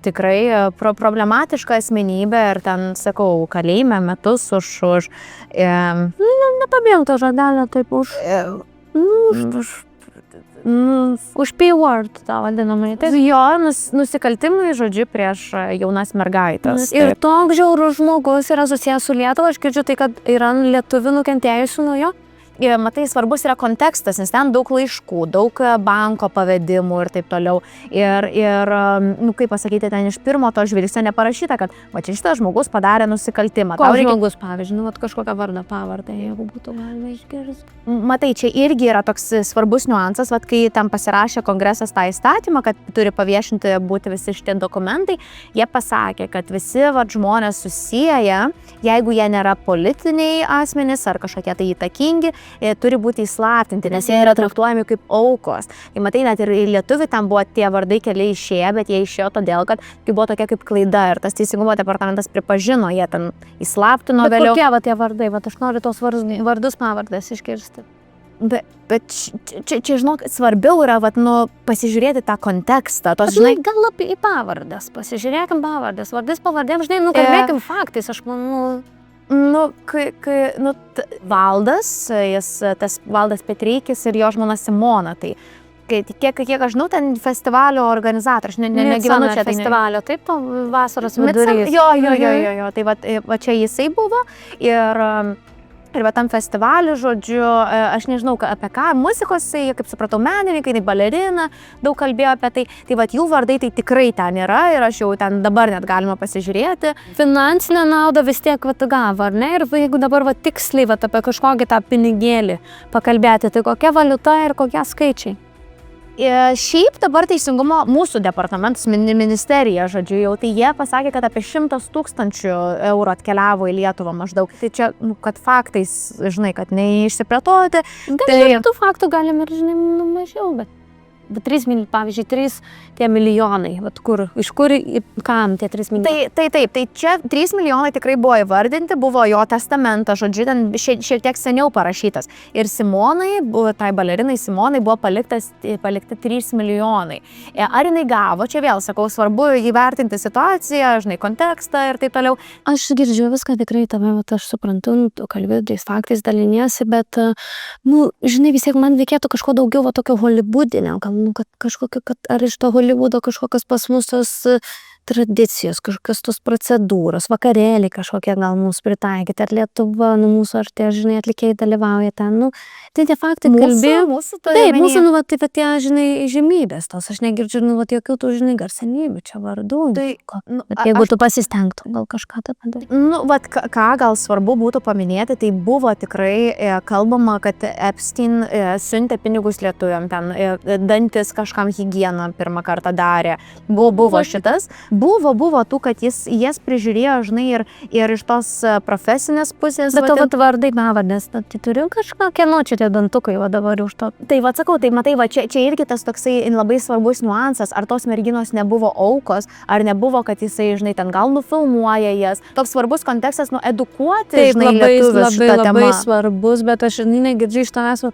tikrai problematiška asmenybė ir ten, sakau, kalėjime metus už nepabėjom to žodelio, taip už P-word, tą vadinamai. Jo, nusikaltimai, žodžiu, prieš jaunas mergaitės. Ir toks žiaurus žmogus yra susijęs su Lietuva, aš girdžiu tai, kad yra lietuvių nukentėjusių nuo jo. Matai, svarbus yra kontekstas, nes ten daug laiškų, daug banko pavedimų ir taip toliau. Ir kaip pasakyti, ten iš pirmo to žvilgsnio neparašyta, kad va čia šitas žmogus padarė nusikaltimą. Koks žmogus, pavyzdžiui, kažkokią vardą pavardę, jeigu būtų galima išgirsti. Matai, čia irgi yra toks svarbus niuansas, vat, kai tam pasirašė kongresas tą įstatymą, kad turi paviešinti būti visi šitie dokumentai, jie pasakė, kad visi žmonės susieja, jeigu jie nėra politiniai asmenys ar kažkokie tai įtakingi, turi būti įslaptinti, nes jie yra traktuojami kaip aukos. Tai matai, net ir lietuvių tam buvo tie vardai keliai išėję, bet jie išėjo todėl, kad tai buvo tokia kaip klaida ir tas Teisingumo departamentas pripažino, jie ten įslaptino vėliau. Bet kokie tie vardai, aš noriu tos vardus pavardės išgirsti. Bet čia, žinok, svarbiau yra, pasižiūrėti tą kontekstą. Žinai, gal į pavardės, pasižiūrėkim pavardės, vardys pavardėm, žinai, kalbėkim faktais, aš manau. Valdas, tas Valdas Petreikis ir jo žmona Simona, tai kiek aš žinau, ten festivalio organizatorius, negyvenu čia festivalio, taip, to vasaros vidurys. Jo, tai va čia jisai buvo ir va tam festivaliu, žodžiu, aš nežinau apie ką, muzikos, kaip supratau, menininkai, tai balerina, daug kalbėjo apie tai, tai va jų vardai tai tikrai ten yra ir aš jau ten dabar net galima pasižiūrėti. Finansinę naudą vis tiek gavo, ar ne? Ir jeigu dabar tiksliai apie kažkokį tą pinigėlį pakalbėti, tai kokia valiuta ir kokie skaičiai? Šiaip dabar Teisingumo mūsų departamentas, ministerija, žodžiu, jau tai jie pasakė, kad apie 100 000 eurų atkeliavo į Lietuvą maždaug. Tai čia, kad faktais, žinai, kad neišsiplėtoti. Tų faktų galim ir, žinai, mažiau, bet 3 milijonai, iš kur, kam tie 3 milijonai? Tai čia 3 milijonai tikrai buvo įvardinti, buvo jo testamentas, žodžiu, ten šiek tiek seniau parašytas. Ir Simonai, tai balerinai Simonai buvo palikti 3 milijonai. Ar jinai gavo, čia vėl sakau, svarbu įvertinti situaciją, žinai, kontekstą ir taip toliau. Aš girdžiu viską tikrai tame, aš suprantu, tu kalbė tais faktais daliniesi, bet, žinai, vis tiek man reikėtų kažko daugiau tokio hollywoodinio, kad kažkokio, ar iš to Hollywoodo kažkokios pas mus tos tradicijos, kažkokios tos procedūros, vakarėliai kažkokie gal mums pritaikyti, ar Lietuva, mūsų, ar tie, žinai, atlikėjai dalyvauja ten, tai tie faktai kalbėjo. Taip, mūsų, tai tie, žinai, žemybės tos, aš negirdžiu, jokių tų, žinai, garsenybių čia vardų. Jeigu tu pasistengtum, gal kažką tą padaryti. Ką gal svarbu būtų paminėti, tai buvo tikrai kalbama, kad Epstein siuntė pinigus lietuviam, ten dantis kažkam higieną pirmą kartą darė. Buvo šitas. Buvo tų, kad jas prižiūrėjo, žinai, ir iš tos profesinės pusės. Bet to vardai pavardės, tai turiu kažką, kieno čia tie dantukai dabar už to. Tai sakau, tai matai, čia irgi tas toksai labai svarbus niuansas, ar tos merginos nebuvo aukos, ar nebuvo, kad jisai, žinai, ten gal nufilmuoja jas. Toks svarbus kontekstas, edukuoti, žinai, lietuvius šitą temą. Labai svarbus, bet aš negirdžiu iš tavęs,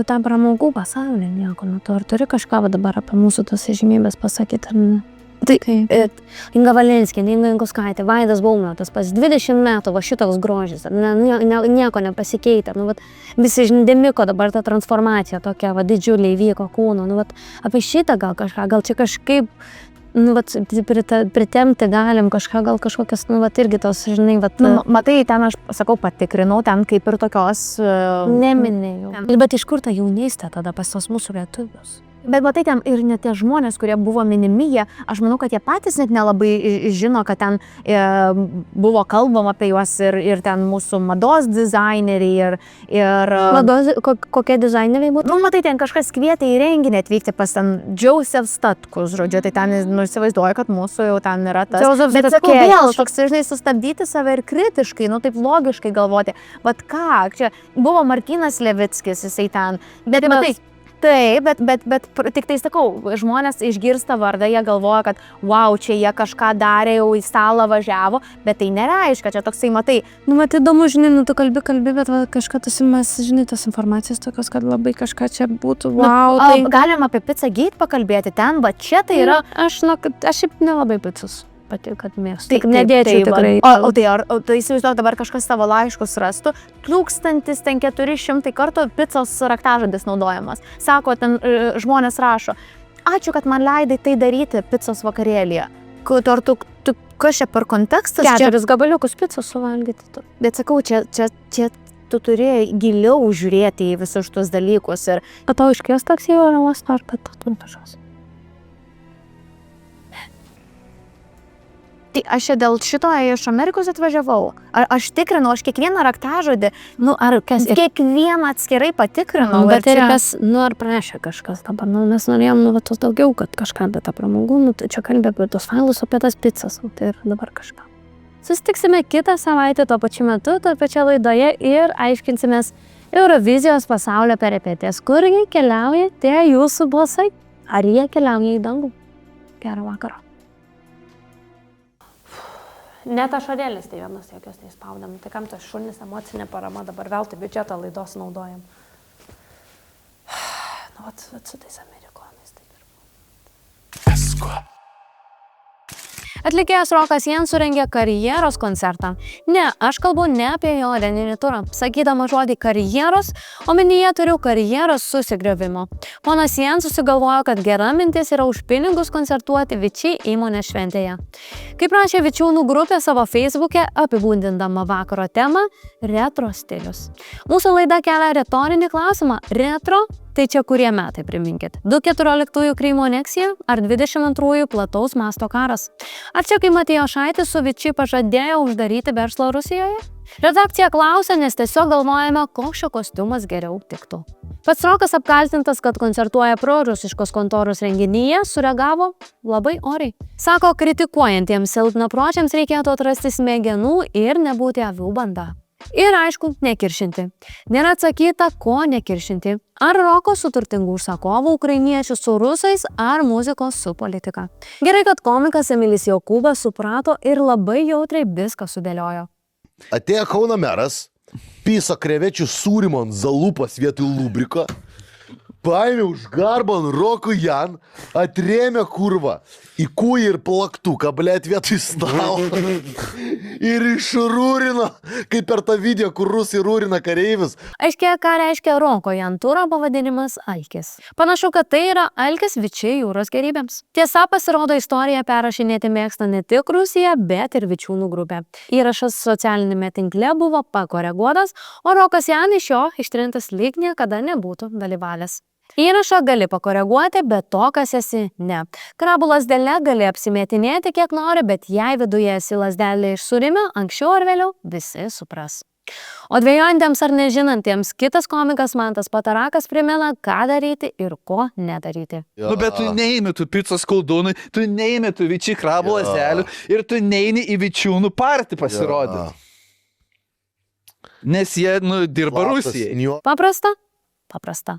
tą pramogų pasaulį nieko, ar turi kažką dabar apie mūsų tos žymybės pasakyti, ar ne? Tai Inga Valenskė, Inga Jankauskaitė, Vaidas Baumiotas, pas 20 metų va šitoks grožis, nieko nepasikeitė. Nu, vat, visi žindemiko dabar ta transformacija tokia, va, didžiuliai vyko kūno. Nu, vat, apie šitą gal kažką, gal čia kažkaip nu, vat, pritemti galim kažką, gal kažkokias, nu, vat, irgi tos, žinai, vat... Nu, matai, ten aš, sakau, patikrinau, ten kaip ir tokios... Neminėjau. Bet iš kur ta jaunystė tada pas tos mūsų lietuvius? Bet matai, ten ir net tie žmonės, kurie buvo minimi, aš manau, kad jie patys net nelabai žino, kad ten buvo kalbama apie juos ir ten mūsų mados dizaineriai ir... Mados, kokie dizaineriai būtų? Nu, matai, ten kažkas kvietė į renginį atvykti pas ten Joseph Statkus, žodžiu, tai ten, nu, įsivaizduoju, kad mūsų jau ten yra tas... Bet sakau, vėl, toks, žinai, sustabdyti save ir kritiškai, nu, taip logiškai galvoti, vat ką, čia buvo Martynas Levickis, jisai ten, bet matai... Taip, bet tik tai sakau, žmonės išgirsta vardą, jie galvoja, kad wow, čia jie kažką darė, jau į stalą važiavo, bet tai nereiškia, čia toksai matai. Nu, mat įdomu, žinai, nu, tu kalbi, bet va, kažką mes, žinai, tos informacijos tokios, kad labai kažką čia būtų, wow. Tai... Galim apie Pizza Gate pakalbėti, ten, va čia tai yra... Aš šiaip nelabai picus. Pati, kad mėgstu. Tik nedėčiau tikrai. O tai įsivaizduok, dabar kažkas savo laiškus rastų, 1400 kartų picos raktažodis naudojamas. Sako, ten žmonės rašo, ačiū, kad man leidai tai daryti picos vakarėlyje. Ar tu kas čia per kontekstas? 4 gabaliukus picos suvalgyti. Bet sakau, čia tu turi giliau žiūrėti į visus šitus dalykus. Ir... Kad tau iškės taksi oro uostą, ar kad tu pažas? Tai aš čia dėl šito iš Amerikos atvažiavau. Aš tikrinau, aš kiekvieną raktažodį, nu, ar kas, kiekvieną atskirai patikrinau. Bet ir kas, nu, ar pranešė kažkas dabar, nu, mes norėjom, nu, tos daugiau, kad kažką apie tą pramogų, nu, tai čia kalbė apie tos failus, apie tas pizzas, nu, tai ir dabar kažką. Susitiksime kitą savaitę tuo pačiu metu, toje pačioje laidoje ir aiškinsimės Eurovizijos pasaulio peripetės, kurgi keliauja tie jūsų balsai, ar jie keliauja į dangų. Gerą vakarą. Net ašarėlis tai vienas jokios neįspaudėm. Tai kam tas šunis emocinė parama dabar veltui biudžetą laidos naudojam. Nu, vat su tais amerikonais taip ir. Visko. Atlikėjas Rokas Jens surengė karjeros koncertą. Ne, aš kalbu ne apie jo areninį turą. Sakydama žodį karjeros, omenyje turiu karjeros susigriovimo. Ponas Jens susigalvojo, kad gera mintis yra už pinigus koncertuoti Vičiai įmonės šventėje. Kaip rašė Vičiūnų grupė savo Facebook'e, apibūdindama vakaro temą retro stilius. Mūsų laida kelia retorinį klausimą. Retro? Tai čia kurie metai, priminkit? 2014 Krymo aneksija ar 22 plataus masto karas? Ar čia kai Matijošaitis su Vičiai pažadėjo uždaryti verslą Rusijoje? Redakcija klausia, nes tiesiog galvojame, koks šio kostiumas geriau tiktų. Pats Rokas apkaltintas, kad koncertuoja prorusiškos kontoros renginyje, sureagavo labai oriai. Sako, kritikuojantiems silpnapročiams reikėtų atrasti smegenų ir nebūti avių banda. Ir aišku, nekiršinti. Nėra atsakyta, ko nekiršinti. Ar roko su turtingų užsakovų, ukrainiečių su rusais, ar muzikos su politika. Gerai, kad komikas Emilis Jokūbas suprato ir labai jautriai viską sudėliojo. Atėjo Kauno meras, piso krevečių sūrimo ant zalūpas vietoj lubriko, paėmė už garbą ant Rokų Jan, atrėmė kurvą į kūjį ir plaktuką, blėt, vietoj stalo. Ir išrūrino, kaip per tą video, kur rusai rūrina kareivius. Aiškiai, ką reiškia Roko Jan turo pavadinimas Alkis. Panašu, kad tai yra Alkis Vičiai jūros gerybėms. Tiesa, pasirodo, istoriją perrašinėti mėgsta ne tik Rusija, bet ir Vičiūnų grupė. Įrašas socialinėme tinkle buvo pakoreguotas, o Rokas Jan iš jo ištrintas lyg niekada nebūtų dalyvavęs. Įrašą gali pakoreguoti, bet to, kas esi, ne. Krabų lasdelė gali apsimėtinėti kiek nori, bet jei viduje esi lasdelė iš surime, anksčiau ar vėliau visi supras. O dvejojantiems ar nežinantiems, kitas komikas Mantas Patarakas primena, ką daryti ir ko nedaryti. Nu, bet tu neimi tų picos koldūnų, tu neimi tų Vičiai krabų lasdelių ir tu neini į Vičiūnų partį pasirodyti. Nes jie, dirba Rusijai. Paprasta? Paprasta.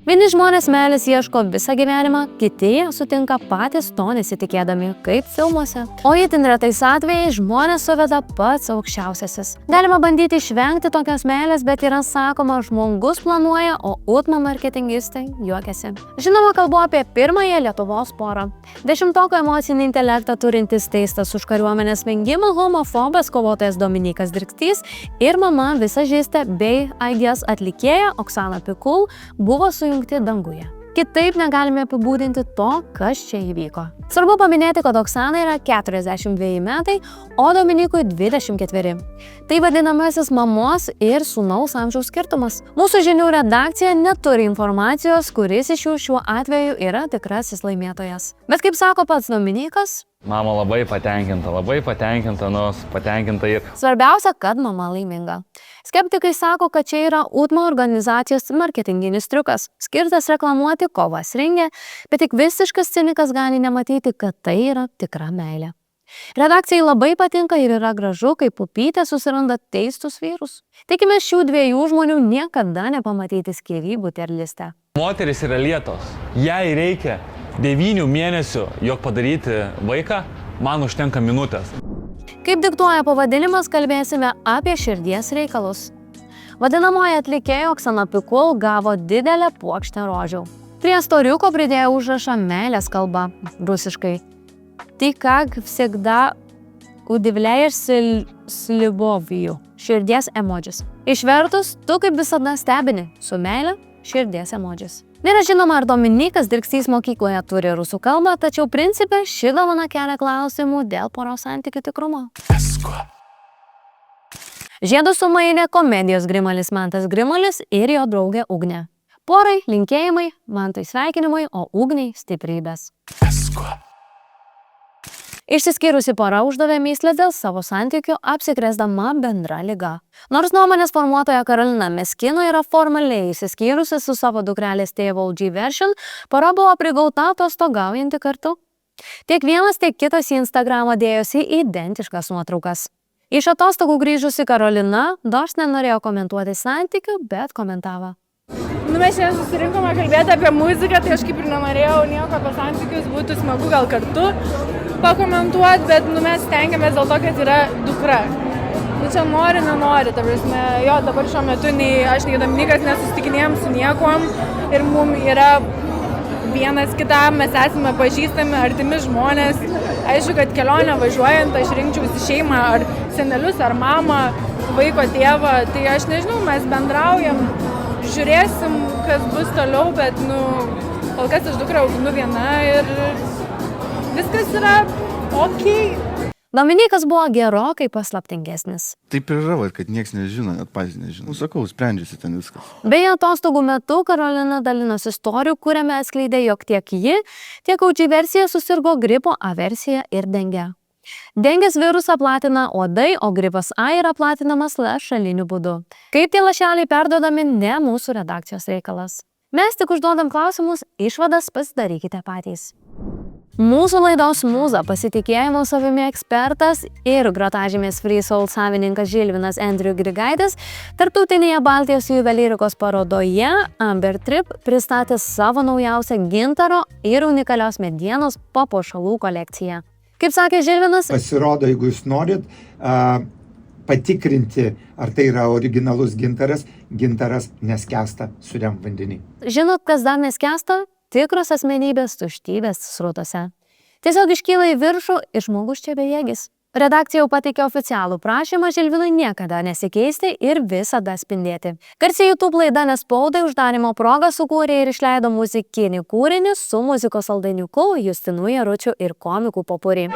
Vieni žmonės meilės ieško visą gyvenimą, kiti sutinka patys to nesitikėdami, kaip filmuose. O itin retais atvejais žmonės suveda pats aukščiausiasis. Galima bandyti išvengti tokios meilės, bet yra sakoma, žmogus planuoja, o utma marketingistai juokiasi. Žinoma, kalbu apie pirmąją Lietuvos porą. 10-oko emocinį intelektą turintis teistas už kariuomenės vengimą homofobas kovotojas Dominykas Dirgstys ir mama visažistė bei Aigės atlikėja Oksana Pikul buvo sujungti danguje. Kitaip negalime apibūdinti to, kas čia įvyko. Svarbu paminėti, kad Oksana yra 42 metai, o Dominykui 24. Tai vadinamasis mamos ir sūnaus amžiaus skirtumas. Mūsų žinių redakcija neturi informacijos, kuris iš jų šiuo atveju yra tikrasis laimėtojas. Bet kaip sako pats Dominykas, mama labai patenkinta, nors patenkinta ir... Svarbiausia, kad mama laiminga. Skeptikai sako, kad čia yra UTMA organizacijos marketinginis triukas, skirtas reklamuoti kovas ringe, bet tik visiškas cinikas gali nematyti, kad tai yra tikra meilė. Redakcijai labai patinka ir yra gražu, kai pupytė susiranda teistus vyrus. Tikime šių dviejų žmonių niekada nepamatyti skyrybų terliste. Moteris yra lietos. Jai reikia 9 mėnesių, jog padaryti vaiką, man užtenka minutės. Kaip diktuoja pavadinimas, kalbėsime apie širdies reikalus. Vadinamoji atlikėja Oksana Pikul gavo didelę puokštę rožių. Prie storiuko pridėjo užrašą meilės kalba, rusiškai. Tai как всегда удивляешься с любовью. Širdies emodžis. Išvertus, tu kaip visada stebini, su meile širdies emodžis. Nėra žinoma, ar Dominykas Dirgstys mokykloje turi rusų kalbą, tačiau principe ši dovana kelia klausimų dėl poros santykių tikrumo. Žiedų sumainė komedijos Grimalis Mantas Grimalis ir jo draugė Ugnė. Porai linkėjimai, Mantui sveikinimai, o Ugniai stiprybės. Išsiskyrusi pora uždavė mįslę dėl savo santykių, apsikrėsdama bendra liga. Nors nuomonės formuotoja Karolina Meskino yra formaliai išsiskyrusi su savo dukrelės tėvu OG Version, pora buvo prigauta atostogaujanti kartu. Tiek vienas, tiek kitas į Instagramą dėjosi identiškas nuotraukas. Iš atostogų grįžusi Karolina nors nenorėjo komentuoti santykių, bet komentavo. Mes šiandien susirinkome kalbėti apie muziką, tai aš kaip ir nenorėjau nieko apie santykius, būtų smagu gal kartu pakomentuoti, bet mes stengiamės dėl to, kad yra dukra. Čia nori, nenori, ta prasme, jo, dabar šiuo metu nei aš, nei Dominikas nesusitikinėjom su niekom ir mums yra vienas kitam, mes esame pažįstami, artimi žmonės. Aišku, kad kelionę važiuojant aš rinkčiausi šeimą, ar senelius, ar mamą, vaiko tėvą, tai aš nežinau, mes bendraujam. Žiūrėsim, kas bus toliau, bet, kol kas aš dukrą auginu viena ir viskas yra okei. Dominykas buvo gerokai paslaptingesnis. Taip ir yra, kad nieks nežino, net patys nežino. Sakau, sprendžiasi ten viskas. Beje, atostogų metu Karolina dalinosi istorijų, kuriame atskleidė, jog tiek ji, tiek OG versija susirgo gripo A versija ir denge. Dengės virusą platina uodai, o gripas A yra platinamas lašaliniu būdu. Kaip tie lašeliai perduodami, ne mūsų redakcijos reikalas. Mes tik užduodam klausimus, išvadas pasidarykite patys. Mūsų laidos mūza, pasitikėjimo savimi ekspertas ir grotažymės Free Soul savininkas Žilvinas Andriu Grigaitis tarptautinėje Baltijos juvelyrikos parodoje Amber Trip pristatė savo naujausią gintaro ir unikalios medienos papuošalų kolekciją. Kaip sakė Žilvinas, pasirodo, jeigu jūs norit patikrinti, ar tai yra originalus gintaras neskęsta suriam vandenį. Žinot, kas dar neskęsta? Tikros asmenybės tuštybės srutose. Tiesiog iškyla į viršų ir žmogus čia bejėgis. Redakcija jau pateikė oficialų prašymą Žilvinui niekada nesikeisti ir visada spindėti. Garsiai YouTube laida Nespaudai uždarymo progą sukūrė ir išleido muzikinį kūrinį su muzikos saldainiuku, Justinu Jaručiu ir komikų popuri.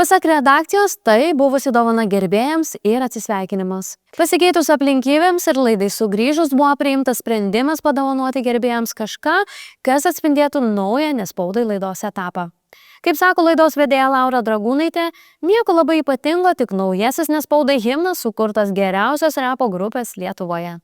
Pasak redakcijos, tai buvusi dovana gerbėjams ir atsisveikinimas. Pasikeitus aplinkybėms ir laidai sugrįžus buvo priimtas sprendimas padovanoti gerbėjams kažką, kas atspindėtų naują Nespaudai laidos etapą. Kaip sako laidos vedėja Laura Dragūnaitė, nieko labai ypatingo, tik naujasis Nespaudai himnas sukurtas geriausios repo grupės Lietuvoje.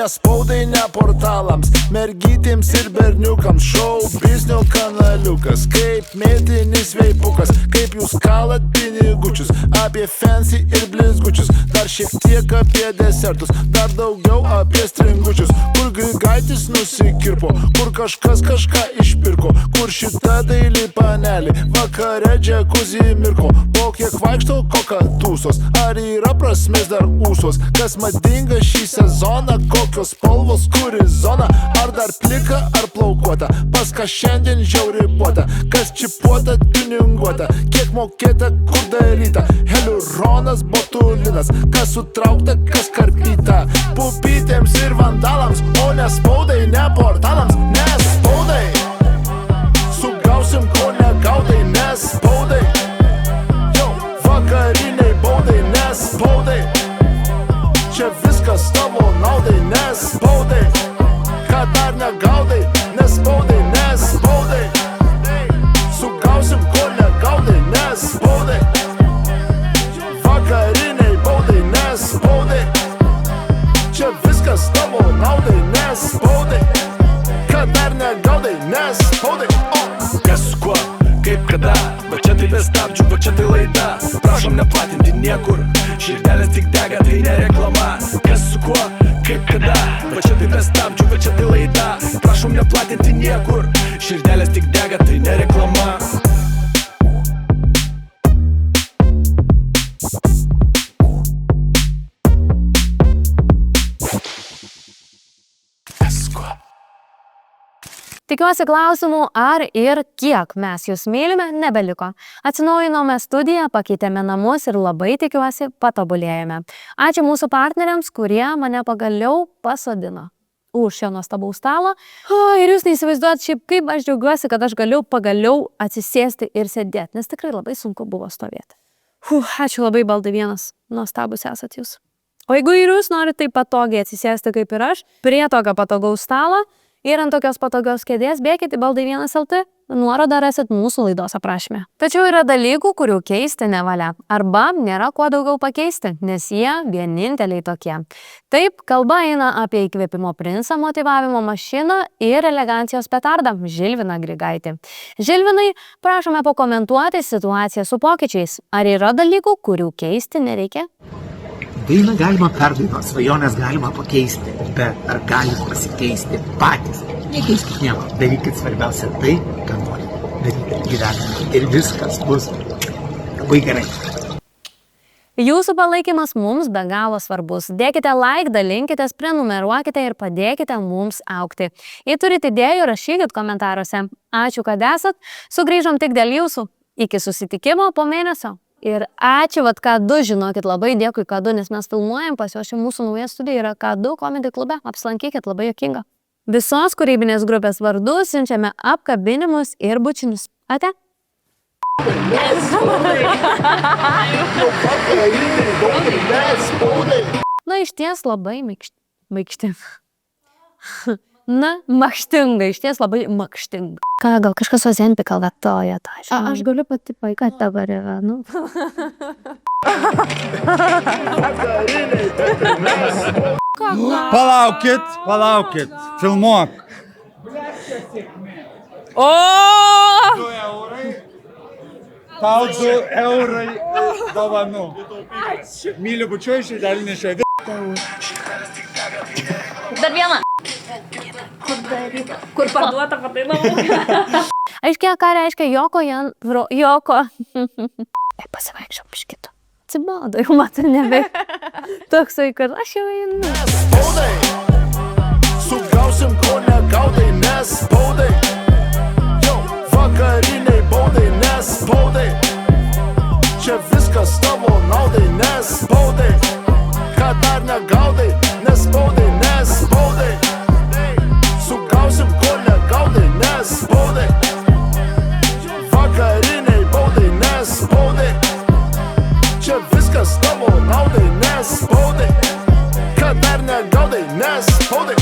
nespaudai, ne portalams, mergytėms ir berniukams. Šou biznio kanaliukas, kaip mėtinis veipukas, kaip jūs kalat pinigučius, apie fancy ir blizgučius, dar šiek tiek apie desertus, dar daugiau apie stringučius, kur Grigaitis nusikirpo, kur kažkas kažką išpirko, kur šita daili panelį vakare džekuzį mirko, po kiek vaikšto kokatūsos, ar yra prasmės dar ūsos, kas madinga šį sezoną, kokios spalvos, kuri zona, ar dar plika, ar plaukuota, pas ką šiandien žiauripuota, kas čipuota, tuninguota, kiek mokėta, kur daryta, heliuronas, botulinas, kas sutraukta, kas karpyta, pupytėms ir vandalams, o ne spaudai, ne portalams, ne spaudai, sugausim, ko negaudai, ne spaudai, jau vakariniai baudai, ne spaudai, čia viskas tavo naudai, ne spaudai, ką dar negaudai, ne spaudai, ne spaudai, sugausim, ko negaudai, ne spaudai, vakariniai baudai, ne spaudai, čia viskas tavo naudai, ne spaudai, ką dar negaudai, ne spaudai. Kas su kuo, kaip kada, va čia tai be stabdžių, va čia tai laida, prašom neplatinti niekur, širdelės tik dega, tai ne reklama. Kas su kuo, kaip kada, va čia tai be stabdžių, va čia tai laida, prašom neplatinti niekur, širdelės tik dega, tai ne reklama. Tikiuosi klausimų, ar ir kiek mes jūs mylime, nebeliko. Atsinaujinome studiją, pakeitėme namus ir labai tikiuosi patobulėjame. Ačiū mūsų partneriams, kurie mane pagaliau pasodino už šio nuostabaus stalo. Ir jūs neįsivaizduojat šiaip, kaip aš džiaugiuosi, kad aš galiu pagaliau atsisėsti ir sėdėti, nes tikrai labai sunku buvo stovėti. Ačiū labai, Baldai vienas, nuostabus esat jūs. O jeigu ir jūs norite taip patogiai atsisėsti kaip ir aš, prie tokio patogaus stalo, ir ant tokios patogios kėdės bėkite Baldai 1LT, nuorodą rasit mūsų laidos aprašyme. Tačiau yra dalykų, kurių keisti nevalia, arba nėra kuo daugiau pakeisti, nes jie vieninteliai tokie. Taip, kalba eina apie įkvėpimo princą, motyvavimo mašiną ir elegancijos petardą Žilviną Grigaitį. Žilvinai, prašome pakomentuoti situaciją su pokyčiais. Ar yra dalykų, kurių keisti nereikia? Dainą galima perdainuoti, svajonės galima pakeisti, bet ar galite pasikeisti patys? Nekeiskit nieko, darykit svarbiausia tai, ką norite daryti gyvenime ir viskas bus labai gerai. Jūsų palaikymas mums be galo svarbus. Dėkite like, dalinkitės, prenumeruokite ir padėkite mums augti. Jei turite idėjų, rašykit komentaruose. Ačiū, kad esat. Sugrįžom tik dėl jūsų. Iki susitikimo po mėnesio. Ir ačiū, K2, žinokit, labai dėkui K2, nes mes filmuojam pas juos, mūsų nauja studija yra K2 Comedy klube, apsilankykit, labai juokinga. Visos kūrybinės grupės vardu siunčiame apkabinimus ir bučinius. Ate? Na, iš ties labai maikšti. Na, makštinga, iš ties labai makštinga. Ką, gal kažkas Ozempicą vartoja tą? Aš galiu pati paikoti, dabar yra, nu. Palaukit, filmuok. O! 2 eurai. Tau 2 eurai dovanų. Myliu bučiuoju širdelį nešioju. Dar vieną. Kur parduota padainavau. Aiškiai, ką reiškia Joko. Pasivaikščiau biškitu. Atsibodo, jau matau nebe. Toksai, kad aš jau einu. Spaudai, sugausim, ko negaudai, nes spaudai, jau vakariniai baudai, nes spaudai, čia viskas tavo naudai, nes spaudai, ką dar negaudai, nes spaudai, nes spaudai, sugausim, ko negaudai, nes spaudai, vakariniai baudai, nes spaudai, čia viskas tavo naudai, nes spaudai, ką dar negaudai, nes spaudai.